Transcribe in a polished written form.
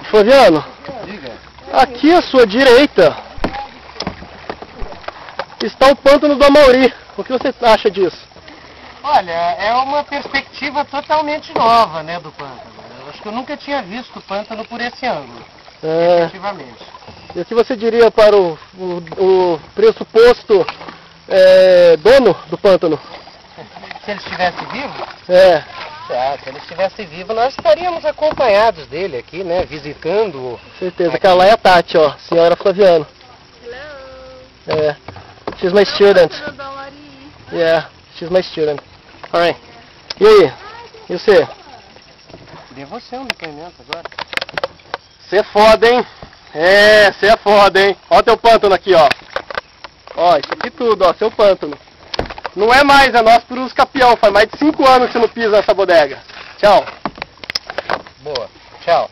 Flaviano, Diga. aqui à sua direita está o pântano do Amauri. O que você acha disso? Olha, é uma perspectiva totalmente nova, né, do pântano. Eu acho que eu nunca tinha visto o pântano por esse ângulo, efetivamente. E o que você diria para o pressuposto dono do pântano? Se ele estivesse vivo? Se ele estivesse vivo, nós estaríamos acompanhados dele aqui, né, visitando. Certeza. Aqui. Aquela lá é a Tati, ó, senhora Flaviano. Hello. She's my student. Yeah, she's my student. Alright. E aí? E você? Dê você um depoimento agora. Você é foda, hein? Você é foda, hein? Ó teu pântano aqui, ó. Ó, isso aqui tudo, ó, seu pântano. Não é mais, é nosso por uso capião. Faz mais de 5 anos que você não pisa nessa bodega. Tchau. Boa. Tchau.